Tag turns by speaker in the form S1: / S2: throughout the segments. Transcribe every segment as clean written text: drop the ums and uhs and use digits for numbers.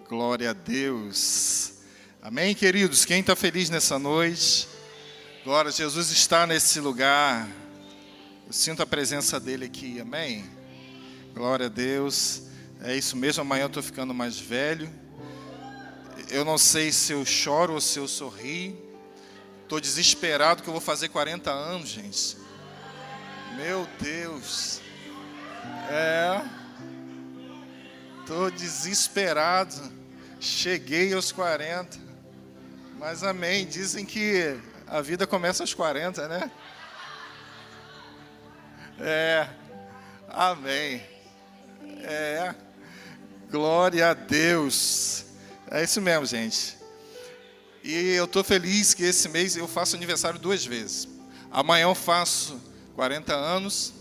S1: Glória a Deus. Amém, queridos? Quem está feliz nessa noite? Glória, Jesus está nesse lugar. Eu sinto a presença dele aqui, amém? Glória a Deus. É isso mesmo, amanhã eu estou ficando mais velho. Eu não sei se eu choro ou se eu sorri. Estou desesperado que eu vou fazer 40 anos, gente. Meu Deus. Estou desesperado. Cheguei aos 40. Mas amém. Dizem que a vida começa aos 40, né? Amém. Glória a Deus. É isso mesmo, gente. E eu estou feliz que esse mês eu faço aniversário 2 vezes. Amanhã eu faço 40 anos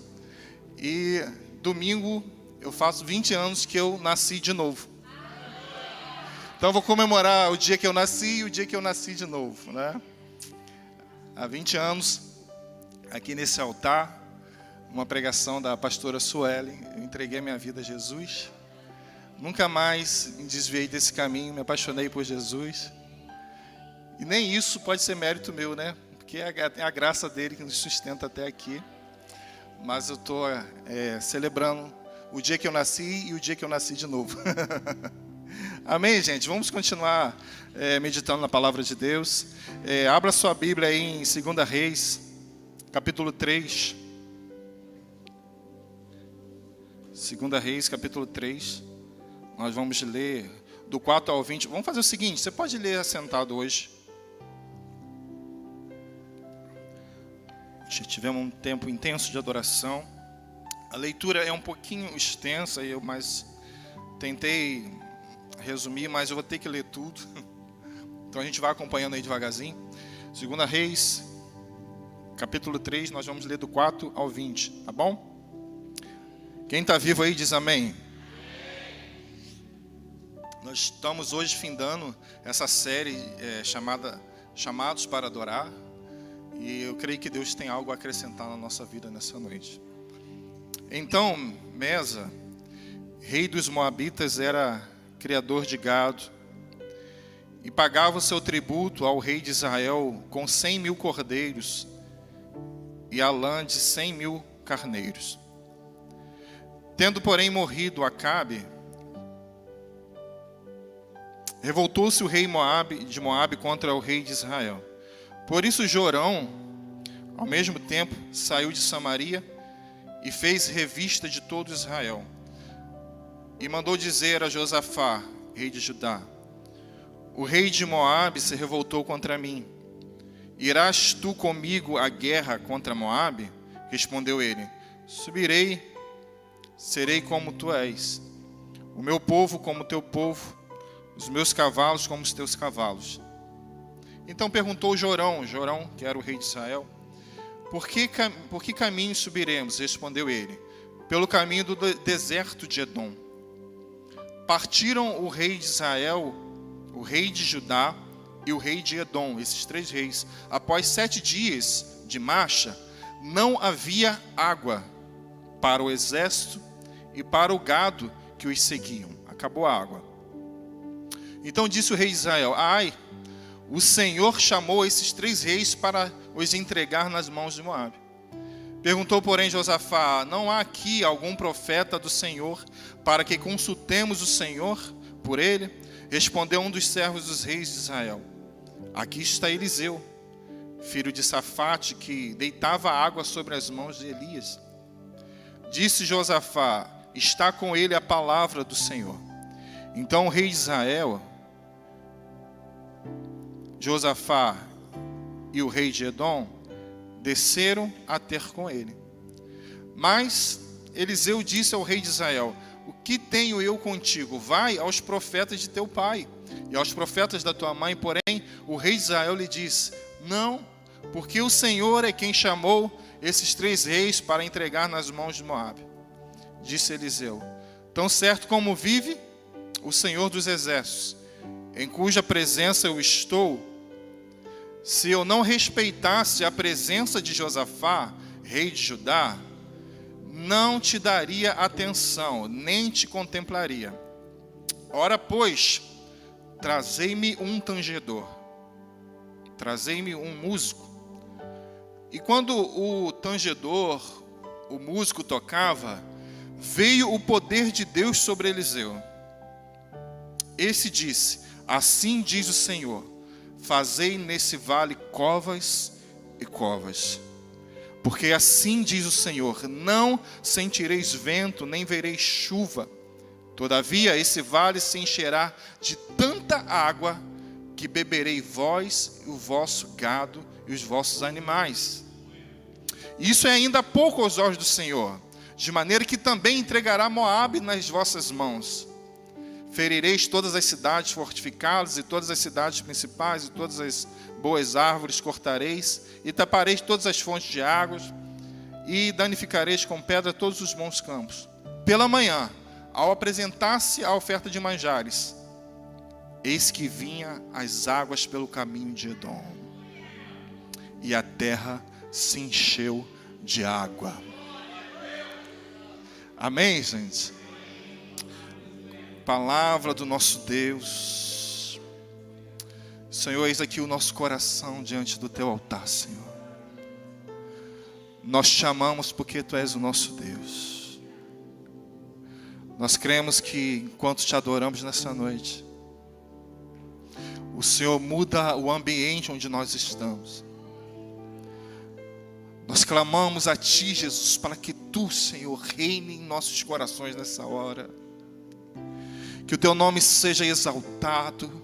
S1: e domingo eu faço 20 anos que eu nasci de novo. Então eu vou comemorar o dia que eu nasci e o dia que eu nasci de novo, né? Há 20 anos, aqui nesse altar, uma pregação da pastora Suelen, eu entreguei minha vida a Jesus. Nunca mais me desviei desse caminho, me apaixonei por Jesus. E nem isso pode ser mérito meu, né? Porque é a graça dele que nos sustenta até aqui. Mas eu estou celebrando o dia que eu nasci e o dia que eu nasci de novo. Amém, gente? Vamos continuar meditando na palavra de Deus. Abra sua Bíblia aí em 2 Reis, capítulo 3. 2 Reis, capítulo 3. Nós vamos ler do 4 ao 20. Vamos fazer o seguinte, você pode ler assentado hoje. Tivemos um tempo intenso de adoração. A leitura é um pouquinho extensa, mas tentei resumir, mas eu vou ter que ler tudo. Então a gente vai acompanhando aí devagarzinho. 2 Reis, capítulo 3, nós vamos ler do 4 ao 20, tá bom? Quem está vivo aí diz amém. Nós estamos hoje findando essa série chamada Chamados para Adorar. E eu creio que Deus tem algo a acrescentar na nossa vida nessa noite. Então, Mesa, rei dos Moabitas, era criador de gado e pagava o seu tributo ao rei de Israel com 100.000 cordeiros e a lã de 100.000 carneiros. Tendo, porém, morrido Acabe, revoltou-se o rei de Moabe contra o rei de Israel. Por isso Jorão, ao mesmo tempo, saiu de Samaria e fez revista de todo Israel. E mandou dizer a Josafá, rei de Judá: o rei de Moabe se revoltou contra mim. Irás tu comigo à guerra contra Moabe? Respondeu ele: subirei, serei como tu és, o meu povo como o teu povo, os meus cavalos como os teus cavalos. Então perguntou Jorão, que era o rei de Israel: por que caminho subiremos? Respondeu ele: pelo caminho do deserto de Edom. Partiram o rei de Israel, o rei de Judá e o rei de Edom, esses 3 reis. Após 7 dias de marcha, não havia água para o exército e para o gado que os seguiam. Acabou a água. Então disse o rei de Israel: ai, o Senhor chamou esses 3 reis para os entregar nas mãos de Moabe. Perguntou, porém, Josafá: não há aqui algum profeta do Senhor para que consultemos o Senhor por ele? Respondeu um dos servos dos reis de Israel: aqui está Eliseu, filho de Safate, que deitava água sobre as mãos de Elias. Disse Josafá: está com ele a palavra do Senhor. Então o rei de Israel, Josafá e o rei de Edom desceram a ter com ele. Mas Eliseu disse ao rei de Israel: o que tenho eu contigo? Vai aos profetas de teu pai e aos profetas da tua mãe. Porém, o rei de Israel lhe disse: não, porque o Senhor é quem chamou esses 3 reis para entregar nas mãos de Moabe. Disse Eliseu: tão certo como vive o Senhor dos exércitos, em cuja presença eu estou, se eu não respeitasse a presença de Josafá, rei de Judá, não te daria atenção, nem te contemplaria. Ora, pois, trazei-me um tangedor, trazei-me um músico. E quando o tangedor, o músico tocava, veio o poder de Deus sobre Eliseu. Esse disse: assim diz o Senhor, fazei nesse vale covas e covas. Porque assim diz o Senhor, não sentireis vento, nem vereis chuva. Todavia esse vale se encherá de tanta água, que beberei vós e o vosso gado e os vossos animais. Isso é ainda pouco aos olhos do Senhor, de maneira que também entregará Moabe nas vossas mãos. Ferireis todas as cidades fortificadas e todas as cidades principais e todas as boas árvores cortareis e tapareis todas as fontes de águas e danificareis com pedra todos os bons campos. Pela manhã, ao apresentar-se a oferta de manjares, eis que vinha as águas pelo caminho de Edom, e a terra se encheu de água. Amém, gente? Palavra do nosso Deus. Senhor, eis aqui o nosso coração diante do teu altar, Senhor. Nós te amamos porque tu és o nosso Deus. Nós cremos que enquanto te adoramos nessa noite, o Senhor muda o ambiente onde nós estamos. Nós clamamos a Ti, Jesus, para que Tu, Senhor, reine em nossos corações nessa hora. Que o Teu nome seja exaltado.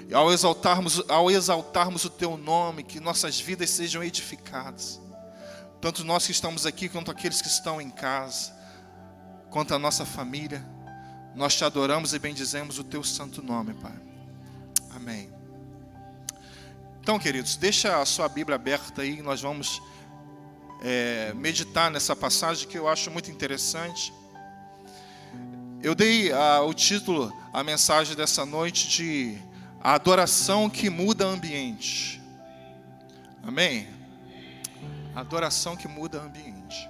S1: E ao exaltarmos o Teu nome, que nossas vidas sejam edificadas. Tanto nós que estamos aqui, quanto aqueles que estão em casa, quanto a nossa família. Nós Te adoramos e bendizemos o Teu santo nome, Pai. Amém. Então, queridos, deixa a sua Bíblia aberta aí, nós vamos meditar nessa passagem que eu acho muito interessante. Eu dei o título, a mensagem dessa noite, de A Adoração que Muda Ambiente. Amém? Adoração que muda ambiente.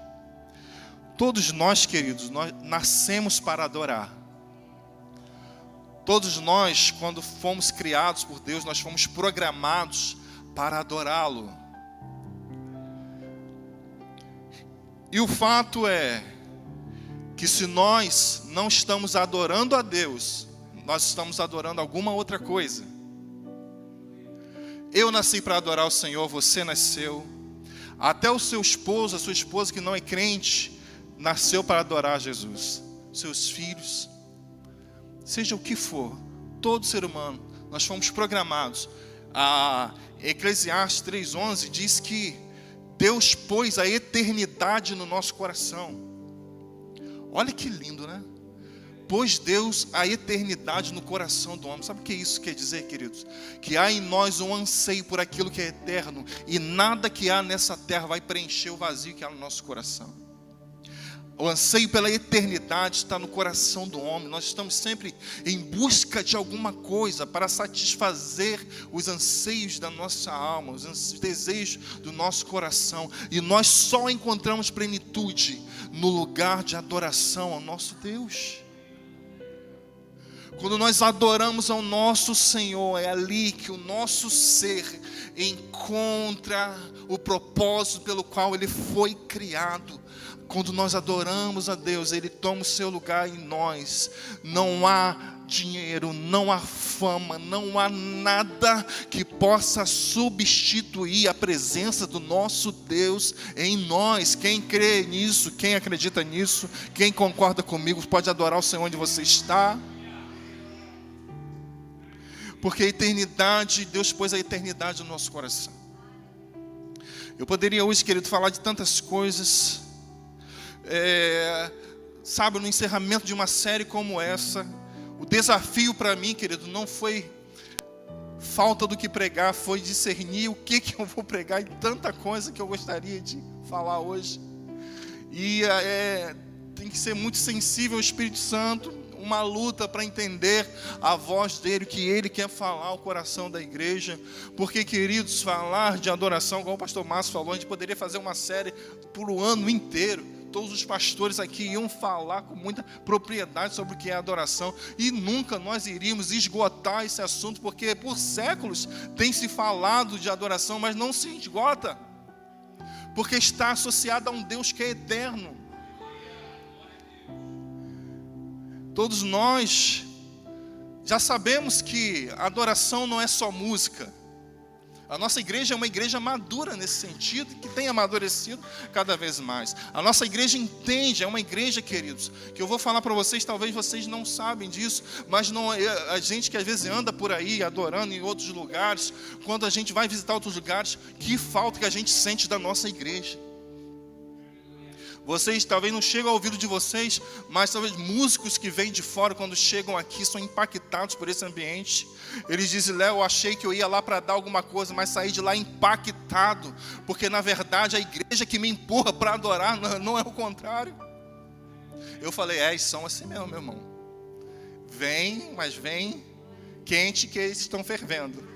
S1: Todos nós, queridos, nós nascemos para adorar. Todos nós, quando fomos criados por Deus, nós fomos programados para adorá-lo. E o fato é que se nós não estamos adorando a Deus, nós estamos adorando alguma outra coisa. Eu nasci para adorar o Senhor, você nasceu. Até o seu esposo, a sua esposa que não é crente, nasceu para adorar Jesus. Seus filhos. Seja o que for, todo ser humano, nós fomos programados. A Eclesiastes 3:11 diz que Deus pôs a eternidade no nosso coração. Olha que lindo, né? Pôs Deus a eternidade no coração do homem. Sabe o que isso quer dizer, queridos? Que há em nós um anseio por aquilo que é eterno, e nada que há nessa terra vai preencher o vazio que há no nosso coração. O anseio pela eternidade está no coração do homem. Nós estamos sempre em busca de alguma coisa para satisfazer os anseios da nossa alma, os desejos do nosso coração. E nós só encontramos plenitude no lugar de adoração ao nosso Deus. Quando nós adoramos ao nosso Senhor, é ali que o nosso ser encontra o propósito pelo qual ele foi criado. Quando nós adoramos a Deus, Ele toma o seu lugar em nós. Não há dinheiro, não há fama, não há nada que possa substituir a presença do nosso Deus em nós. Quem crê nisso, quem acredita nisso, quem concorda comigo, pode adorar o Senhor onde você está. Porque a eternidade, Deus pôs a eternidade no nosso coração. Eu poderia hoje, querido, falar de tantas coisas. Sabe, no encerramento de uma série como essa, o desafio para mim, querido, não foi falta do que pregar, foi discernir o que eu vou pregar, e tanta coisa que eu gostaria de falar hoje. E tem que ser muito sensível ao Espírito Santo, uma luta para entender a voz dele, o que ele quer falar ao coração da igreja. Porque, queridos, falar de adoração, como o pastor Márcio falou, a gente poderia fazer uma série por o ano inteiro. todos os pastores aqui iam falar com muita propriedade sobre o que é adoração, e nunca nós iríamos esgotar esse assunto, porque por séculos tem se falado de adoração, mas não se esgota, porque está associado a um Deus que é eterno. Todos nós já sabemos que a adoração não é só música. A nossa igreja é uma igreja madura nesse sentido, que tem amadurecido cada vez mais. A nossa igreja entende, é uma igreja, queridos, que eu vou falar para vocês, talvez vocês não sabem disso, mas não, a gente que às vezes anda por aí adorando em outros lugares, quando a gente vai visitar outros lugares, que falta que a gente sente da nossa igreja. Vocês talvez não chegam ao ouvido de vocês, mas talvez músicos que vêm de fora, quando chegam aqui, são impactados por esse ambiente. Eles dizem: Léo, eu achei que eu ia lá para dar alguma coisa, mas saí de lá impactado, porque na verdade a igreja que me empurra para adorar, não é o contrário. Eu falei: eles são assim mesmo, meu irmão. Vem, mas vem quente, que eles estão fervendo.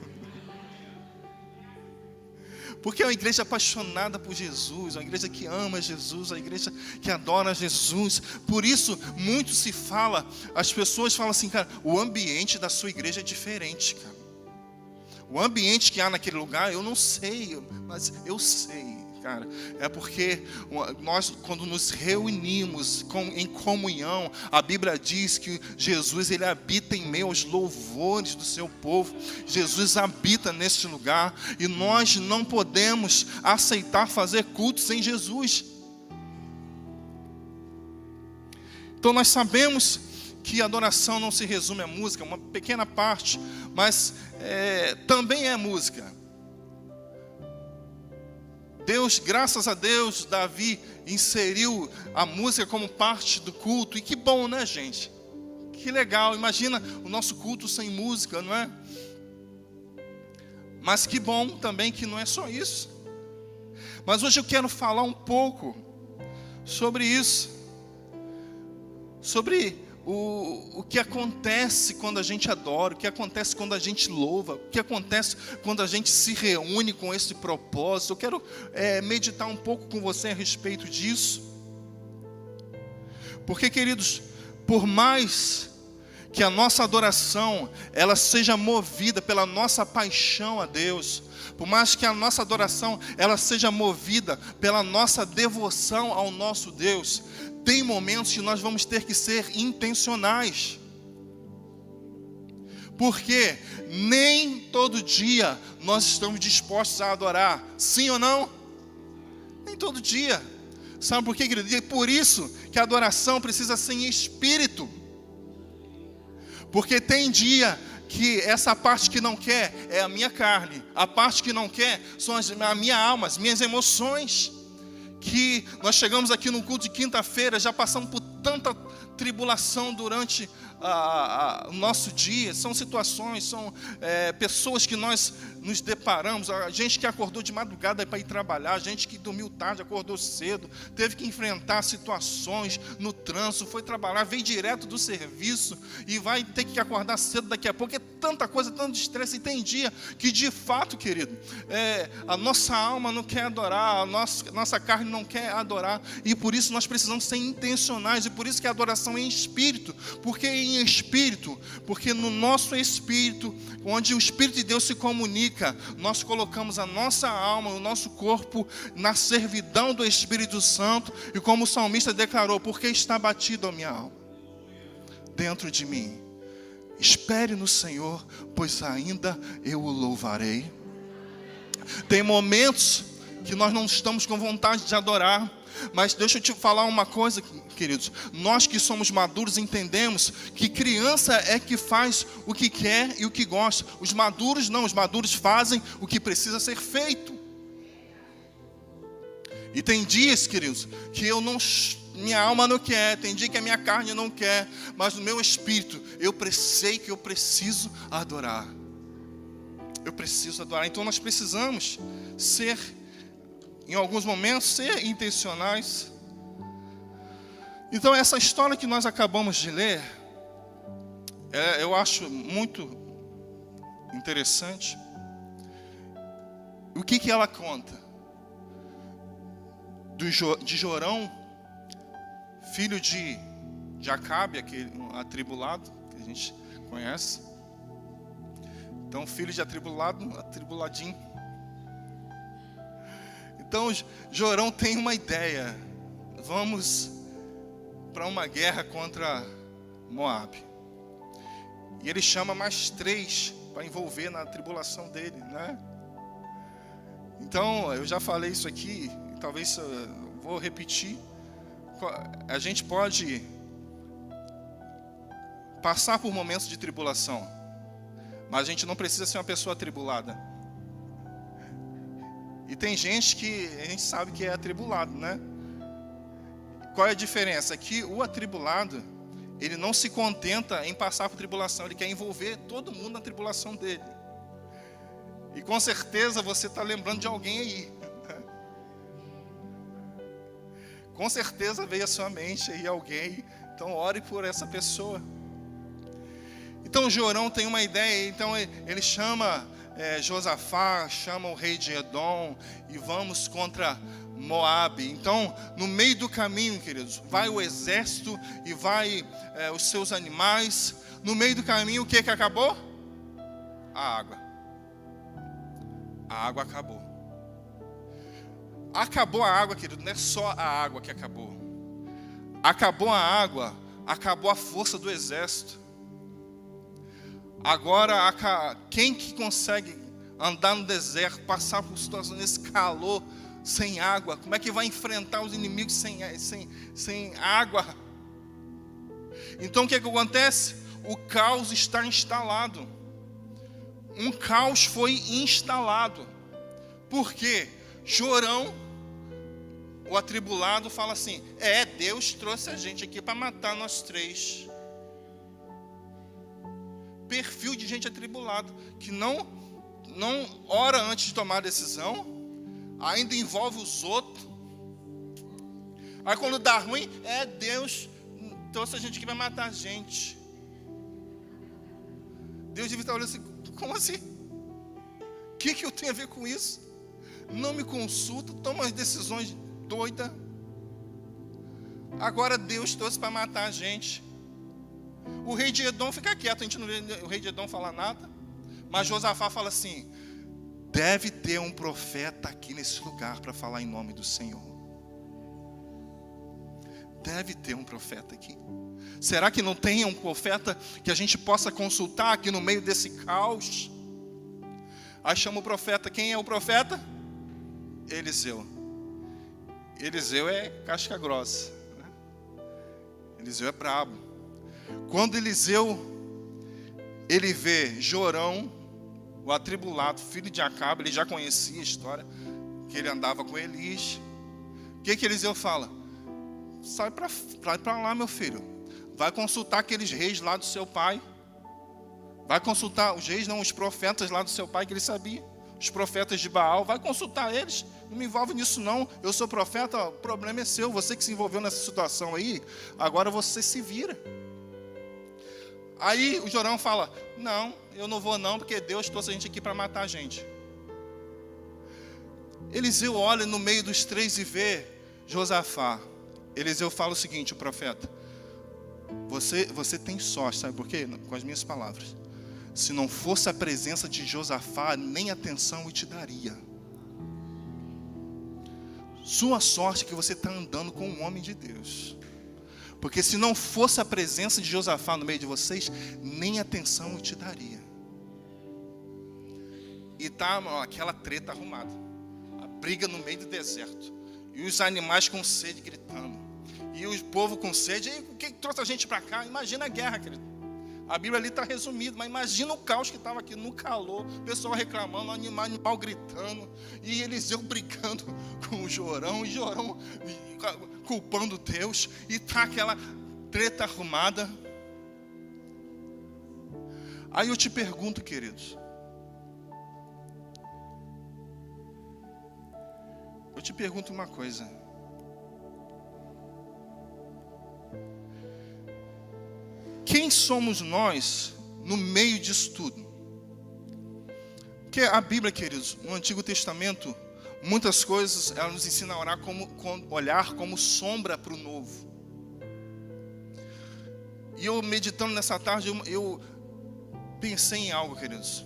S1: Porque é uma igreja apaixonada por Jesus, uma igreja que ama Jesus, uma igreja que adora Jesus. Por isso, muito se fala, as pessoas falam assim: cara, o ambiente da sua igreja é diferente, cara. O ambiente que há naquele lugar, eu não sei, mas eu sei, cara. É porque nós, quando nos reunimos em comunhão, a Bíblia diz que Jesus, ele habita em meio aos louvores do seu povo. Jesus habita nesse lugar, e nós não podemos aceitar fazer culto sem Jesus. Então nós sabemos que a adoração não se resume à música, uma pequena parte, mas também é música. Deus, graças a Deus, Davi inseriu a música como parte do culto. E que bom, né, gente? Que legal. Imagina o nosso culto sem música, não é? Mas que bom também que não é só isso. Mas hoje eu quero falar um pouco sobre isso. Sobre o que acontece quando a gente adora, o que acontece quando a gente louva, o que acontece quando a gente se reúne com esse propósito. Eu quero meditar um pouco com você a respeito disso. Porque, queridos, por mais que a nossa adoração ela seja movida pela nossa paixão a Deus, por mais que a nossa adoração ela seja movida pela nossa devoção ao nosso Deus, tem momentos que nós vamos ter que ser intencionais. Porque nem todo dia nós estamos dispostos a adorar. Sim ou não? Nem todo dia. Sabe por quê, querido? E é por isso que a adoração precisa ser em espírito. Porque tem dia que essa parte que não quer é a minha carne. A parte que não quer são a minha alma, as minhas emoções. Que nós chegamos aqui no culto de quinta-feira, já passamos por tanta tribulação durante o nosso dia. São situações, são pessoas que nós nos deparamos. A gente que acordou de madrugada para ir trabalhar, a gente que dormiu tarde, acordou cedo, teve que enfrentar situações no trânsito, foi trabalhar, veio direto do serviço e vai ter que acordar cedo daqui a pouco. É tanta coisa, tanto estresse. E tem dia que, de fato, querido, a nossa alma não quer adorar, a nossa carne não quer adorar, e por isso nós precisamos ser intencionais. E por isso que a adoração é em espírito. Porque em espírito, porque no nosso espírito, onde o Espírito de Deus se comunica, nós colocamos a nossa alma, o nosso corpo na servidão do Espírito Santo. E como o salmista declarou: porque está batido a minha alma dentro de mim. Espere no Senhor, pois ainda eu o louvarei. Tem momentos que nós não estamos com vontade de adorar, mas deixa eu te falar uma coisa, queridos. Nós que somos maduros entendemos que criança é que faz o que quer e o que gosta. Os maduros não, os maduros fazem o que precisa ser feito. E tem dias, queridos, que minha alma não quer, tem dia que a minha carne não quer, mas no meu espírito eu sei que eu preciso adorar. Eu preciso adorar. Então nós precisamos ser, em alguns momentos, ser intencionais. Então essa história que nós acabamos de ler, eu acho muito interessante. O que ela conta? De Jorão, filho de Acabe, aquele atribulado, que a gente conhece. Então, filho de atribulado, atribuladinho. Então, Jorão tem uma ideia. Vamos para uma guerra contra Moabe. E ele chama mais 3 para envolver na tribulação dele, né? Então, eu já falei isso aqui, talvez eu vou repetir. A gente pode passar por momentos de tribulação, mas a gente não precisa ser uma pessoa atribulada. E tem gente que a gente sabe que é atribulado, né? Qual é a diferença? É que o atribulado, ele não se contenta em passar por tribulação, ele quer envolver todo mundo na tribulação dele. E com certeza você está lembrando de alguém aí. Com certeza veio à sua mente aí alguém. Então ore por essa pessoa. Então Jorão tem uma ideia. Então ele chama Josafá, chama o rei de Edom. E vamos contra Moabe. Então no meio do caminho, queridos, vai o exército e vai os seus animais. No meio do caminho o que acabou? A água. A água acabou. Acabou a água, querido, não é só a água que acabou. Acabou a água, acabou a força do exército. Agora, quem que consegue andar no deserto, passar por situações nesse calor, sem água? Como é que vai enfrentar os inimigos sem água? Então o que acontece? O caos está instalado. Um caos foi instalado. Por quê? Jorão, o atribulado, fala assim: Deus trouxe a gente aqui para matar nós 3. Perfil de gente atribulado, que não ora antes de tomar a decisão, ainda envolve os outros. Aí quando dá ruim, Deus trouxe a gente aqui para matar a gente. Deus devia estar olhando assim: como assim? O que eu tenho a ver com isso? Não me consulta, toma as decisões doidas. Agora Deus trouxe para matar a gente. O rei de Edom fica quieto, a gente não vê o rei de Edom falar nada. Mas Josafá fala assim: deve ter um profeta aqui nesse lugar para falar em nome do Senhor. Deve ter um profeta aqui. Será que não tem um profeta que a gente possa consultar aqui no meio desse caos? Aí chama o profeta. Quem é o profeta? Eliseu. Eliseu é casca grossa, né? Eliseu é brabo. Quando Eliseu ele vê Jorão, o atribulado, filho de Acabe, ele já conhecia a história, que ele andava com Elias. O que Eliseu fala? Sai para lá, meu filho. Vai consultar aqueles reis lá do seu pai. Vai consultar os reis, não, os profetas lá do seu pai, que ele sabia. Os profetas de Baal, vai consultar eles. Não me envolve nisso não. Eu sou profeta, o problema é seu. Você que se envolveu nessa situação aí, agora você se vira. Aí o Jorão fala: não, eu não vou não, porque Deus trouxe a gente aqui para matar a gente. Eliseu olha no meio dos 3 e vê Josafá. Eliseu fala o seguinte, o profeta: você tem sorte, sabe por quê? Com as minhas palavras. Se não fosse a presença de Josafá, nem atenção eu te daria. Sua sorte é que você está andando com um homem de Deus. Porque se não fosse a presença de Josafá no meio de vocês, nem atenção eu te daria. E tá aquela treta arrumada. A briga no meio do deserto. E os animais com sede gritando. E o povo com sede. E o que trouxe a gente para cá? Imagina a guerra, querido. A Bíblia ali está resumida, mas imagina o caos que estava aqui no calor, o pessoal reclamando, animal gritando, e Eliseu brigando com o Jorão, e Jorão culpando Deus, e está aquela treta arrumada. Aí eu te pergunto, queridos, eu te pergunto uma coisa. Quem somos nós no meio disso tudo? Porque a Bíblia, queridos, no Antigo Testamento, muitas coisas ela nos ensina a olhar como sombra para o novo. E eu meditando nessa tarde, eu pensei em algo, queridos.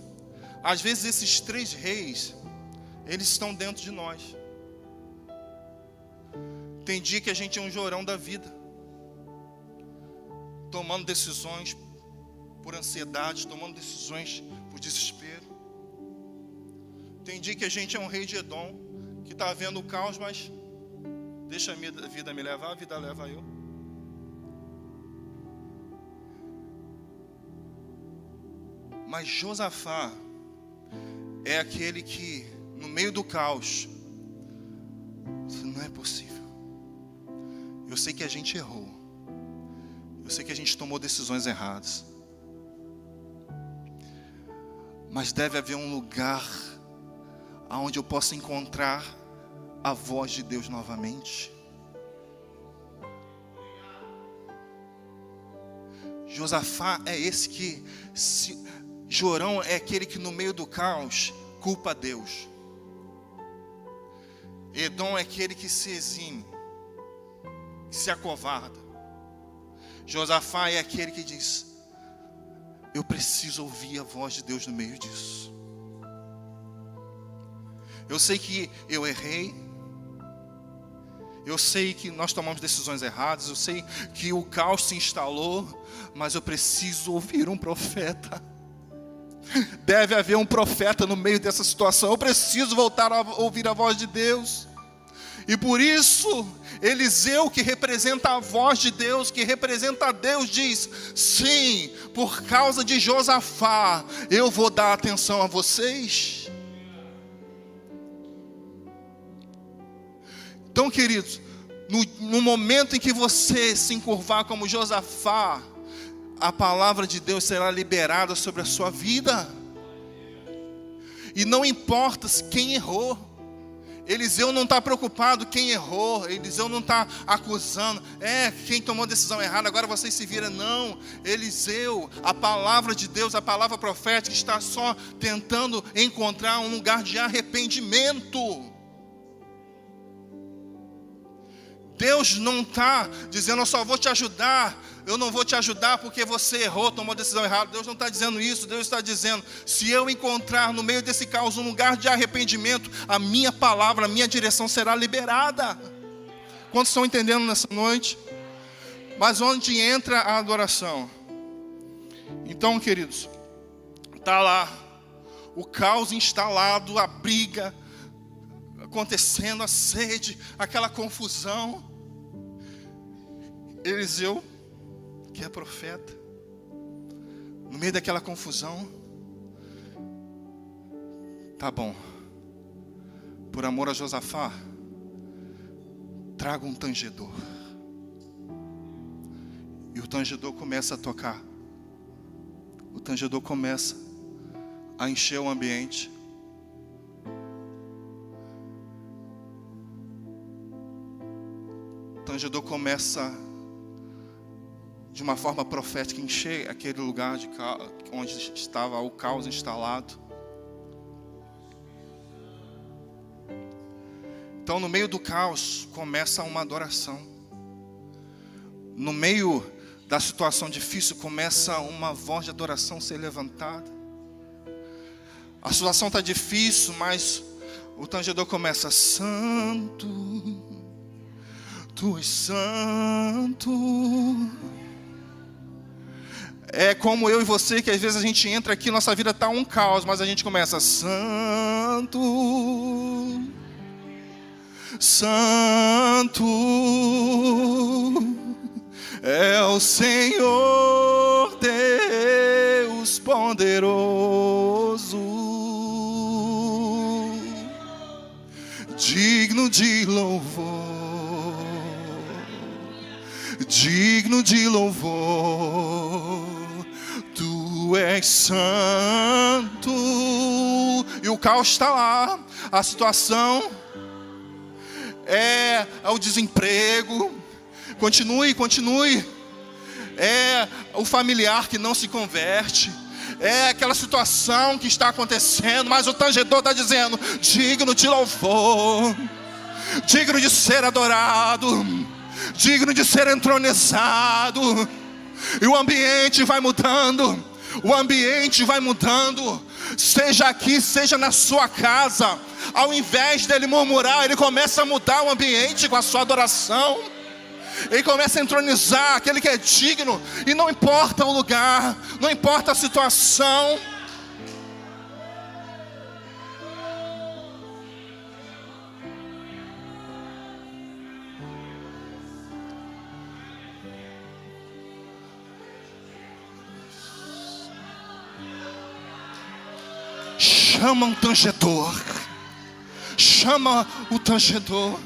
S1: Às vezes esses 3 reis, eles estão dentro de nós. Tem dia que a gente é um Jorão da vida, tomando decisões por ansiedade, tomando decisões por desespero. Tem dia que a gente é um rei de Edom, que está vendo o caos, mas deixa a vida me levar, a vida leva eu. Mas Josafá é aquele que, no meio do caos, não é possível. Eu sei que a gente errou. Eu sei que a gente tomou decisões erradas. Mas deve haver um lugar onde eu possa encontrar a voz de Deus novamente. Josafá é esse que... Jorão é aquele que no meio do caos culpa a Deus. Edom é aquele que se exime, que se acovarda. Josafá é aquele que diz: eu preciso ouvir a voz de Deus no meio disso. Eu sei que eu errei. Eu sei que nós tomamos decisões erradas. Eu sei que o caos se instalou. Mas eu preciso ouvir um profeta. Deve haver um profeta no meio dessa situação. Eu preciso voltar a ouvir a voz de Deus. E por isso, Eliseu, que representa a voz de Deus, que representa a Deus, diz: sim, por causa de Josafá, eu vou dar atenção a vocês. Então, queridos, no momento em que você se encurvar como Josafá, a palavra de Deus será liberada sobre a sua vida. E não importa quem errou. Eliseu não está preocupado quem errou. Eliseu não está acusando. Quem tomou decisão errada, agora vocês se viram. Não, Eliseu, a palavra de Deus, a palavra profética, está só tentando encontrar um lugar de arrependimento. Deus não está dizendo: eu só vou te ajudar, eu não vou te ajudar porque você errou, tomou decisão errada. Deus não está dizendo isso. Deus está dizendo: se eu encontrar no meio desse caos um lugar de arrependimento, a minha palavra, a minha direção será liberada. Quantos estão entendendo nessa noite? Mas onde entra a adoração? Então, queridos, está lá o caos instalado, a briga acontecendo, a sede, aquela confusão. Eliseu, que é profeta, no meio daquela confusão, tá bom, por amor a Josafá, traga um tangedor. E o tangedor começa a tocar. O tangedor começa a encher o ambiente. O tangedor começa de uma forma profética encher aquele lugar onde estava o caos instalado. Então, no meio do caos começa uma adoração. No meio da situação difícil começa uma voz de adoração a ser levantada. A situação está difícil, mas o tangedor começa: santo, tu és santo. É como eu e você, que às vezes a gente entra aqui, nossa vida está um caos, mas a gente começa: santo, santo é o Senhor Deus poderoso, digno de louvor, digno de louvor. Tu és santo. E o caos está lá. A situação é o desemprego. Continue. É o familiar que não se converte. É aquela situação que está acontecendo, mas o tangedor está dizendo: digno de louvor, digno de ser adorado, digno de ser entronizado. E o ambiente vai mudando. O ambiente vai mudando. Seja aqui, seja na sua casa. Ao invés dele murmurar, ele começa a mudar o ambiente com a sua adoração. Ele começa a entronizar aquele que é digno. E não importa o lugar, não importa a situação. Chama um tangedor. Chama o tangedor.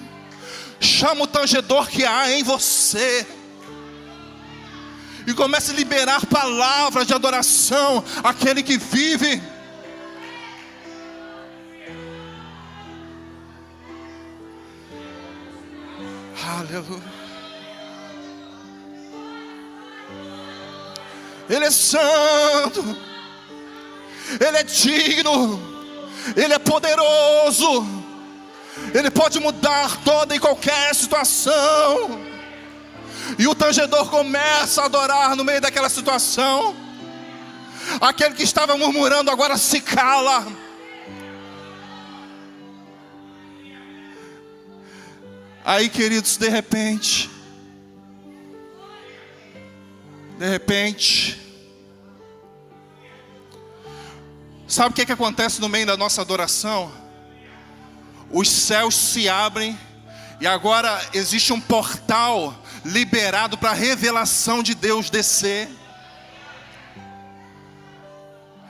S1: Chama o tangedor que há em você. E comece a liberar palavras de adoração àquele que vive. Aleluia. Ele é santo. Ele é digno. Ele é poderoso. Ele pode mudar toda e qualquer situação. E o tangedor começa a adorar no meio daquela situação. Aquele que estava murmurando agora se cala. Aí, queridos, de repente, sabe o que acontece no meio da nossa adoração? Os céus se abrem e agora existe um portal liberado para a revelação de Deus descer.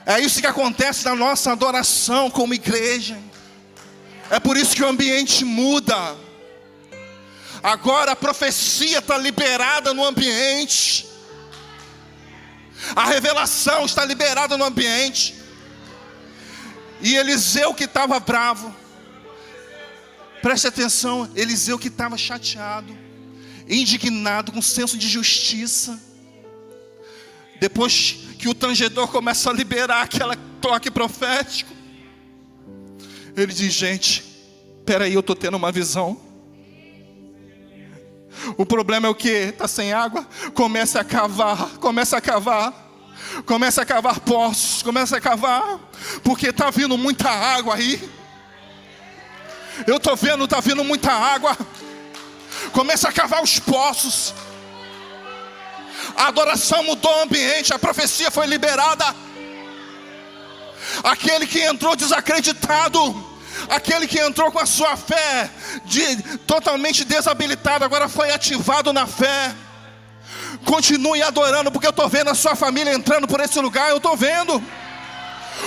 S1: É isso que acontece na nossa adoração como igreja. É por isso que o ambiente muda. Agora a profecia está liberada no ambiente. A revelação está liberada no ambiente. E Eliseu que estava bravo, preste atenção, Eliseu que estava chateado, indignado, com senso de justiça. Depois que o tangedor começa a liberar aquele toque profético, ele diz: gente, peraí, eu estou tendo uma visão. O problema é o que? Está sem água? Comece a cavar, comece a cavar. Comece a cavar poços, comece a cavar, porque está vindo muita água aí. Eu estou vendo, está vindo muita água. Comece a cavar os poços. A adoração mudou o ambiente, a profecia foi liberada. Aquele que entrou desacreditado, aquele que entrou com a sua fé totalmente desabilitado, agora foi ativado na fé. Continue adorando, porque eu estou vendo a sua família entrando por esse lugar. Eu estou vendo.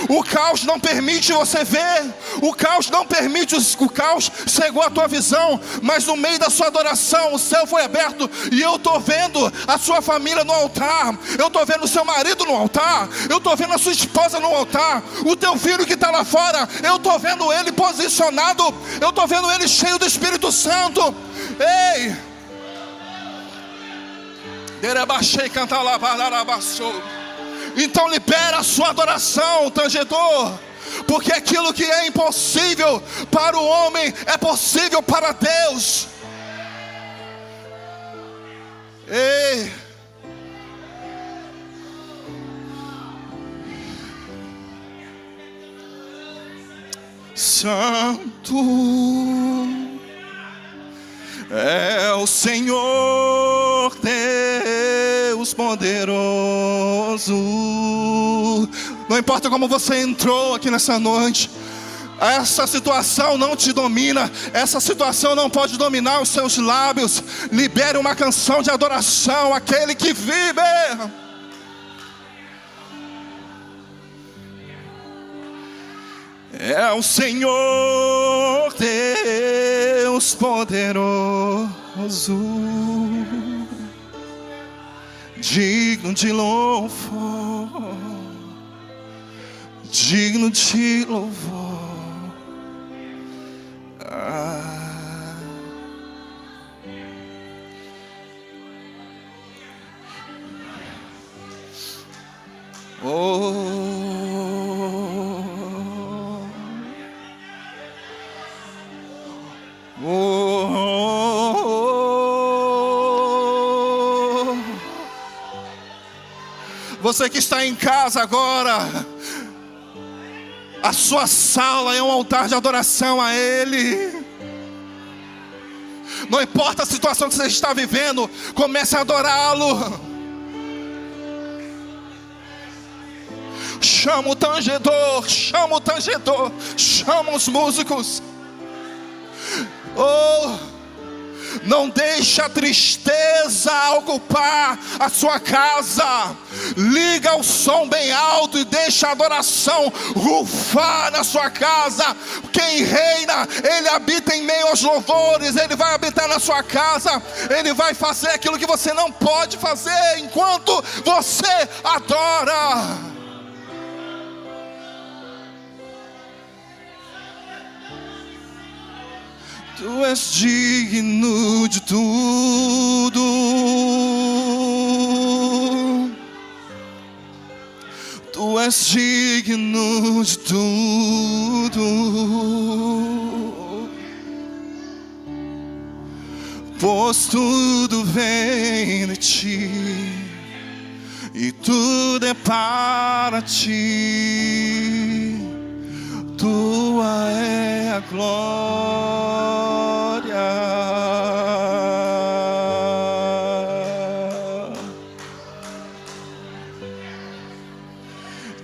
S1: O caos não permite você ver. O caos não permite. O caos cegou a tua visão. Mas no meio da sua adoração, o céu foi aberto. E eu estou vendo a sua família no altar. Eu estou vendo o seu marido no altar. Eu estou vendo a sua esposa no altar. O teu filho que está lá fora, eu estou vendo ele posicionado. Eu estou vendo ele cheio do Espírito Santo. Ei! Então libera a sua adoração, tangedor, porque aquilo que é impossível para o homem é possível para Deus. Ei! Santo é o Senhor Deus poderoso. Não importa como você entrou aqui nessa noite, essa situação não te domina. Essa situação não pode dominar os seus lábios. Libere uma canção de adoração àquele que vive. É o Senhor Deus poderoso, digno de louvor, digno de louvor. Você que está em casa agora, a sua sala é um altar de adoração a Ele. Não importa a situação que você está vivendo, comece a adorá-lo. Chama o tangedor, chama o tangedor, chama os músicos. Oh, não deixe a tristeza ocupar a sua casa. Liga o som bem alto e deixa a adoração rufar na sua casa. Quem reina, Ele habita em meio aos louvores. Ele vai habitar na sua casa. Ele vai fazer aquilo que você não pode fazer enquanto você adora. Tu és digno de tudo. Tu és digno de tudo. Pois tudo vem de ti e tudo é para ti. Tua é a glória.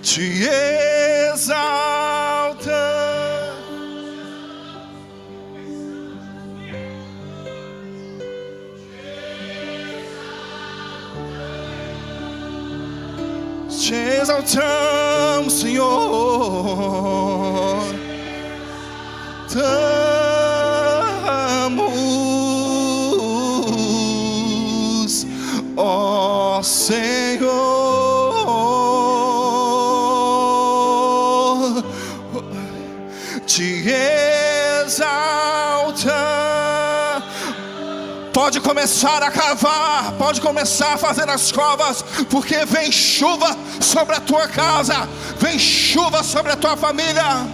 S1: Te exalta. Te exaltamos, Senhor. Damos, ó Senhor, te exalta. Pode começar a cavar, pode começar a fazer as covas, porque vem chuva sobre a tua casa, vem chuva sobre a tua família.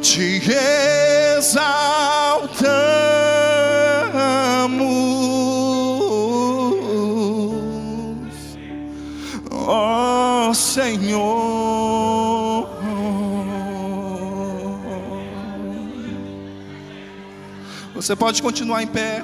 S1: Te exaltamos, ó Senhor. Você pode continuar em pé.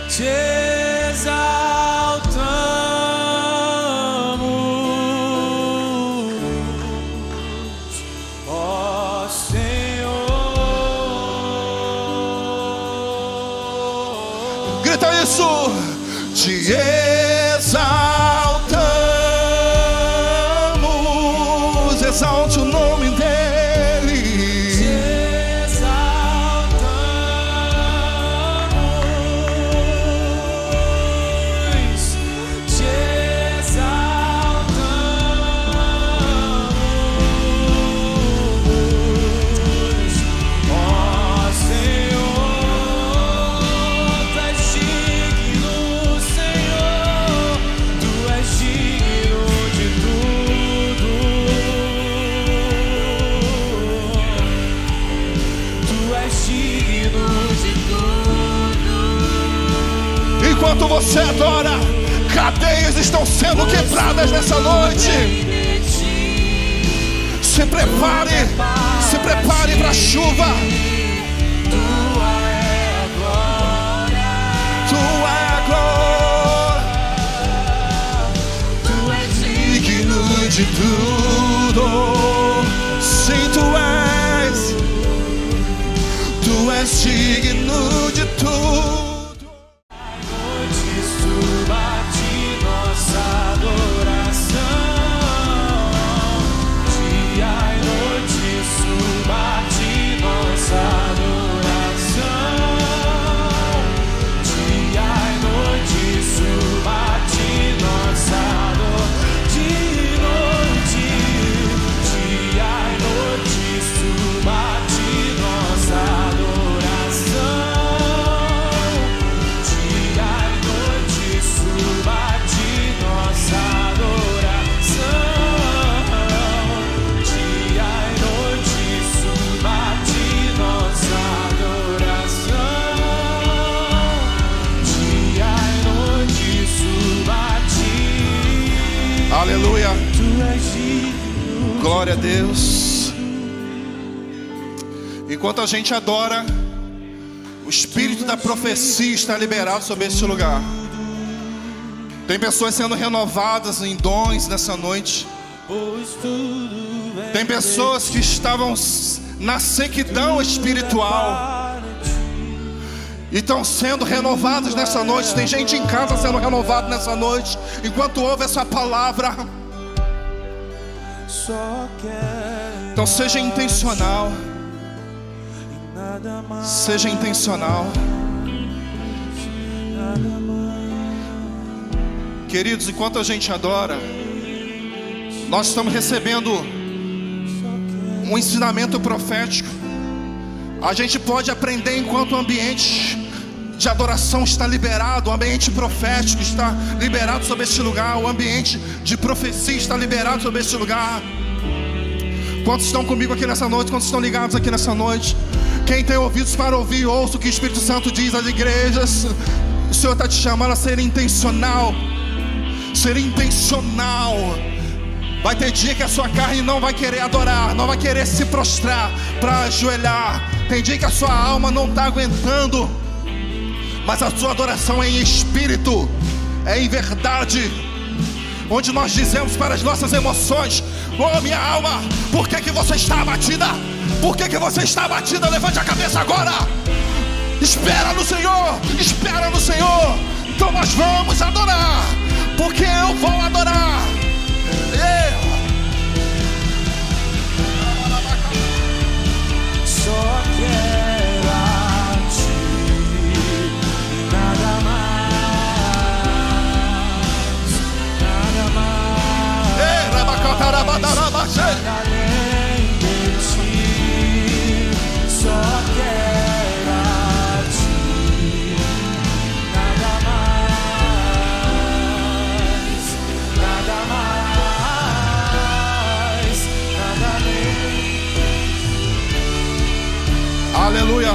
S2: Te exaltamos, ó Senhor.
S1: Grita isso. Te exaltamos, exalte o nome dele. Enquanto você adora, cadeias estão sendo quebradas nessa noite. Se prepare para a chuva.
S2: Tua é a glória.
S1: Tua é a glória.
S2: Tu és
S1: Digno de tudo. Sim, tu és digno de tudo. Glória a Deus. Enquanto a gente adora, o espírito da profecia está liberado sobre este lugar. Tem pessoas sendo renovadas em dons nessa noite. Tem pessoas que estavam na sequidão espiritual e estão sendo renovadas nessa noite. Tem gente em casa sendo renovada nessa noite, enquanto ouve essa palavra. Então seja intencional. Seja intencional. Queridos, enquanto a gente adora, nós estamos recebendo um ensinamento profético. A gente pode aprender enquanto o ambiente de adoração está liberado, o ambiente profético está liberado sobre este lugar, o ambiente de profecia está liberado sobre este lugar. Quantos estão comigo aqui nessa noite? Quantos estão ligados aqui nessa noite? Quem tem ouvidos para ouvir, ouça o que o Espírito Santo diz às igrejas. O Senhor está te chamando a ser intencional. Ser intencional. Vai ter dia que a sua carne não vai querer adorar, não vai querer se prostrar para ajoelhar. Tem dia que a sua alma não está aguentando, mas a sua adoração é em espírito, é em verdade, onde nós dizemos para as nossas emoções: oh minha alma, por que você está abatida? Por que você está abatida? Levante a cabeça agora. Espera no Senhor, espera no Senhor. Então nós vamos adorar, porque eu vou adorar.
S2: Só quero a ti, nada mais, nada mais, nada além de ti. Só quero a ti, nada mais, nada mais, nada além.
S1: Aleluia.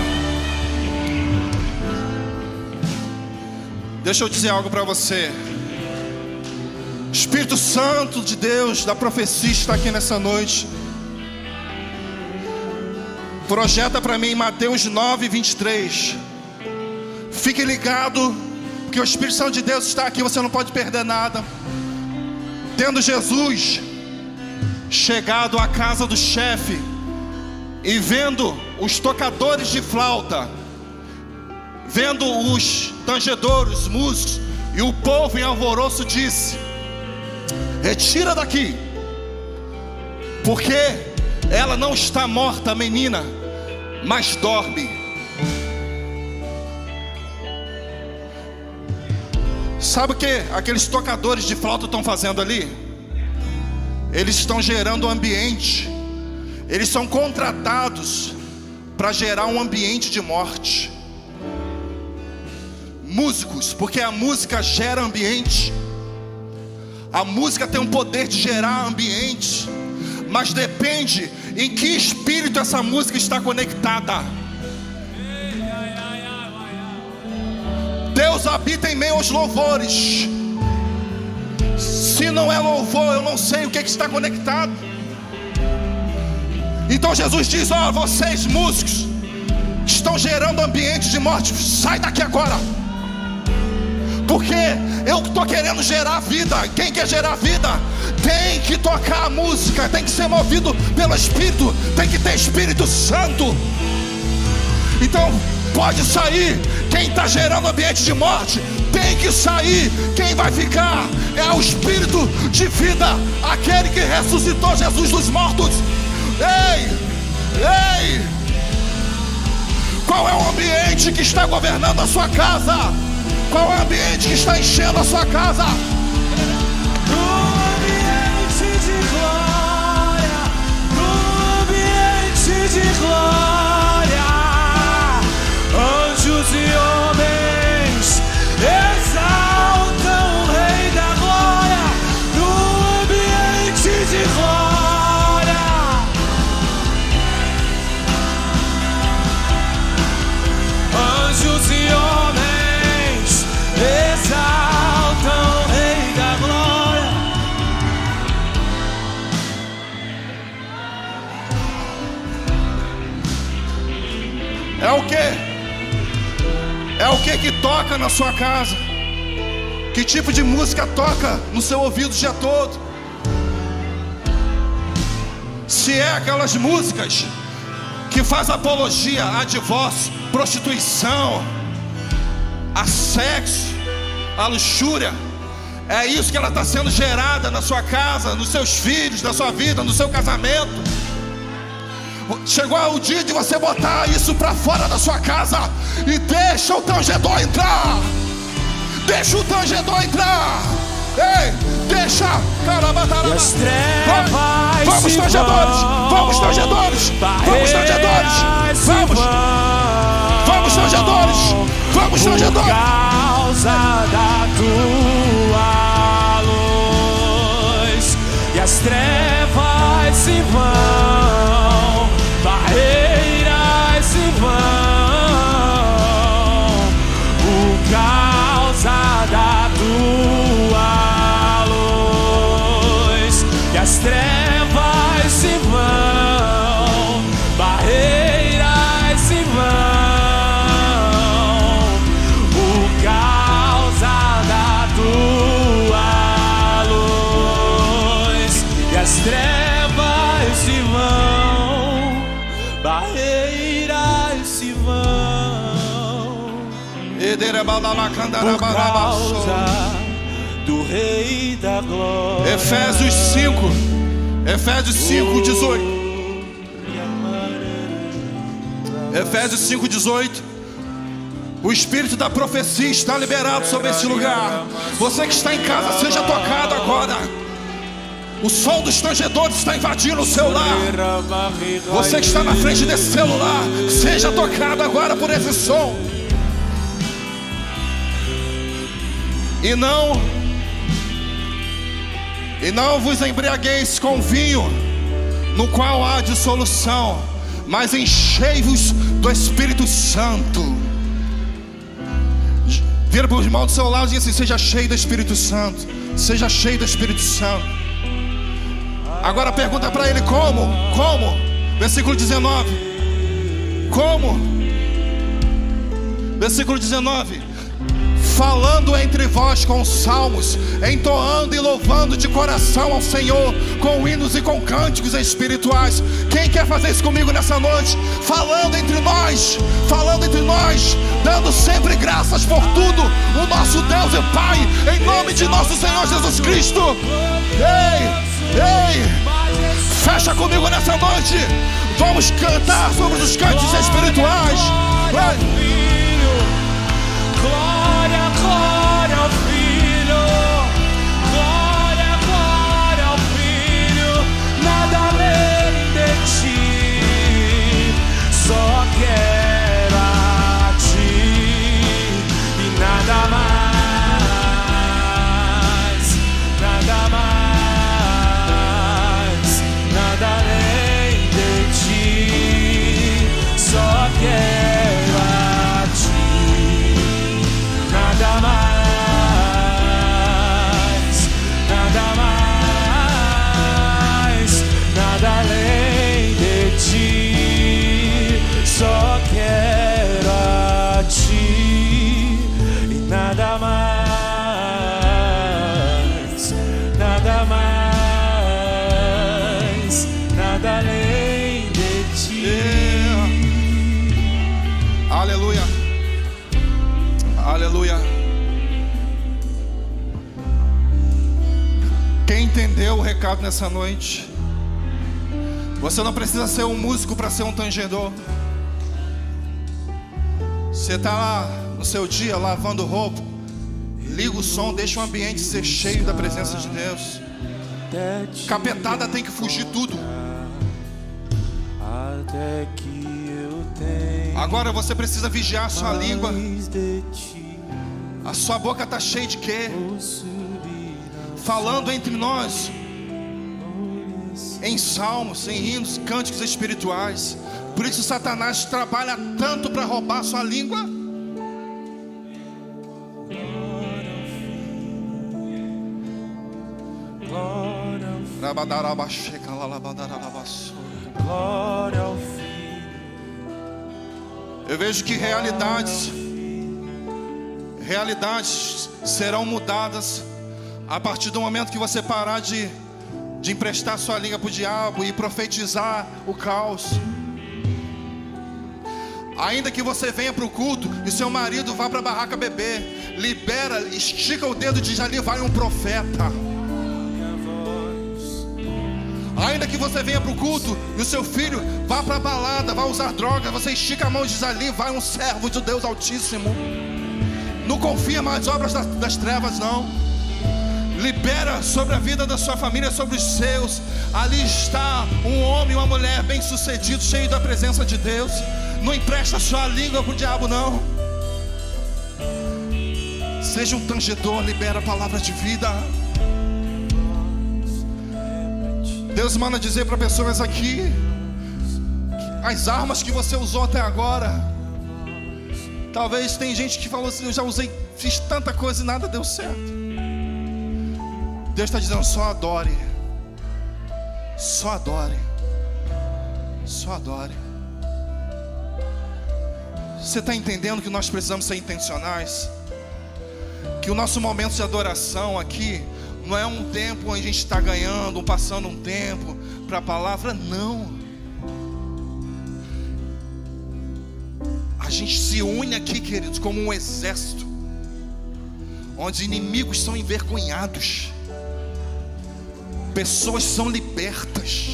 S1: Deixa eu dizer algo para você. Espírito Santo de Deus da profecia está aqui nessa noite. Projeta para mim Mateus 9:23. Fique ligado, porque o Espírito Santo de Deus está aqui. Você não pode perder nada. Tendo Jesus chegado à casa do chefe e vendo os tocadores de flauta, vendo os tangedores, músicos e o povo em alvoroço, disse: retira daqui, porque ela não está morta, a menina, mas dorme. Sabe o que aqueles tocadores de flauta estão fazendo ali? Eles estão gerando um ambiente. Eles são contratados para gerar um ambiente de morte. Músicos, porque a música gera ambiente. A música tem o poder de gerar ambiente, mas depende em que espírito essa música está conectada. Deus habita em meio aos louvores. Se não é louvor, eu não sei o que está conectado. Então Jesus diz: ó, vocês músicos estão gerando ambiente de morte, sai daqui agora, porque eu estou querendo gerar vida. Quem quer gerar vida tem que tocar a música, tem que ser movido pelo Espírito, tem que ter Espírito Santo. Então pode sair quem está gerando ambiente de morte, tem que sair. Quem vai ficar é o Espírito de vida, aquele que ressuscitou Jesus dos mortos. Ei, ei, qual é o ambiente que está governando a sua casa? Qual é o ambiente que está enchendo a sua casa?
S2: No ambiente de glória, no ambiente de glória, anjos e homens exaltam o Rei da glória. No ambiente de glória, anjos e homens exaltam o Rei da glória.
S1: toca na sua casa? Que tipo de música toca no seu ouvido o dia todo? Se é aquelas músicas que faz apologia a divórcio, prostituição, a sexo, a luxúria, é isso que ela está sendo gerada na sua casa, nos seus filhos, na sua vida, no seu casamento. Chegou o dia de você botar isso para fora da sua casa e deixa o tangedor entrar. Deixa o tangedor entrar. Ei, deixa.
S2: E as trevas
S1: Vamos, tangedores. Vamos, tangedores. Vamos, tangedores. Vamos. Vamos, tangedores. Vamos, tangedores.
S2: Por causa da tua luz. E as trevas se vão, barreiras se vão, por causa da tua luz. E as trevas se vão, barreiras se vão, por causa da tua luz. E as trevas se vão, barreiras se vão, por causa do Rei da Glória.
S1: Efésios 5:18. Efésios 5:18. O espírito da profecia está liberado sobre esse lugar. Você que está em casa, seja tocado agora. O som dos tangedores está invadindo o seu lar. Você que está na frente desse celular, seja tocado agora por esse som. E não vos embriagueis com vinho, no qual há dissolução, mas enchei-vos do Espírito Santo. Vira para o irmão do seu lado e diz assim: seja cheio do Espírito Santo. Seja cheio do Espírito Santo. Agora pergunta para ele como? Como? Versículo 19. Como? Versículo 19. Falando entre vós com salmos, entoando e louvando de coração ao Senhor, com hinos e com cânticos espirituais. Quem quer fazer isso comigo nessa noite? Falando entre nós, dando sempre graças por tudo, o nosso Deus e Pai, em nome de nosso Senhor Jesus Cristo. Ei, fecha comigo nessa noite. Vamos cantar sobre os cânticos espirituais.
S2: Glória, glória ao Filho, glória, glória ao Filho, nada além de ti, só quero a ti e nada mais, nada mais, nada além de ti, só quero a ti. Nada mais, nada mais, nada além de ti, só quero a ti e nada mais, nada mais, nada além de ti.
S1: Aleluia. Aleluia. Quem entendeu o recado nessa noite? Você não precisa ser um músico para ser um tangedor. Você está lá no seu dia lavando roupa, liga o som, deixa o ambiente ser cheio da presença de Deus. Capetada tem que fugir tudo.
S2: Até que eu tenha
S1: Agora você precisa vigiar a sua língua. A sua boca está cheia de quê? Falando entre nós em salmos, em hinos, cânticos espirituais. Por isso Satanás trabalha tanto para roubar a sua língua.
S2: glória ao Filho.
S1: Eu vejo que realidades Realidades serão mudadas a partir do momento que você parar de emprestar sua língua para o diabo e profetizar o caos. Ainda que você venha para o culto e seu marido vá para a barraca beber, libera, estica o dedo e diz: ali vai um profeta. Ainda que você venha para o culto e o seu filho vá para a balada, vá usar droga, você estica a mão e diz: ali vai um servo de Deus Altíssimo. Não confia mais nas obras das trevas, não. Libera sobre a vida da sua família, sobre os seus. Ali está um homem e uma mulher bem sucedido, cheio da presença de Deus. Não empresta sua língua para o diabo, não. Seja um tangedor, libera a palavra de vida. Deus manda dizer para pessoas aqui: as armas que você usou até agora. Talvez tem gente que falou assim: eu já usei, fiz tanta coisa e nada deu certo. Deus está dizendo: só adore. Só adore. Só adore. Você está entendendo que nós precisamos ser intencionais? Que o nosso momento de adoração aqui não é um tempo onde a gente está ganhando, passando um tempo para a palavra, não. A gente se une aqui, queridos, como um exército, onde inimigos são envergonhados, pessoas são libertas.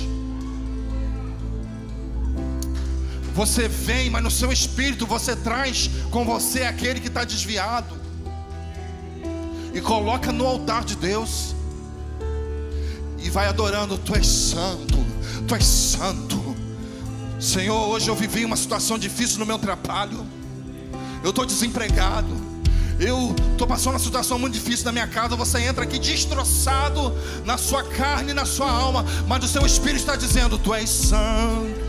S1: Você vem, mas no seu espírito você traz com você aquele que está desviado e coloca no altar de Deus e vai adorando: tu és santo, tu és santo. Senhor, hoje eu vivi uma situação difícil no meu trabalho, eu estou desempregado, eu estou passando uma situação muito difícil na minha casa. Você entra aqui destroçado na sua carne e na sua alma, mas o seu espírito está dizendo: tu és santo,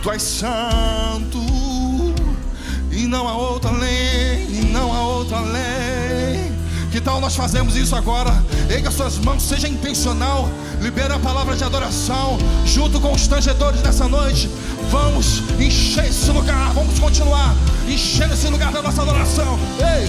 S1: tu és santo, e não há outra lei, e não há outra lei. Que tal nós fazemos isso agora? Erga suas mãos, seja intencional, libera a palavra de adoração junto com os tangedores nessa noite. Vamos encher esse lugar, vamos continuar enchendo esse lugar da nossa adoração. Ei!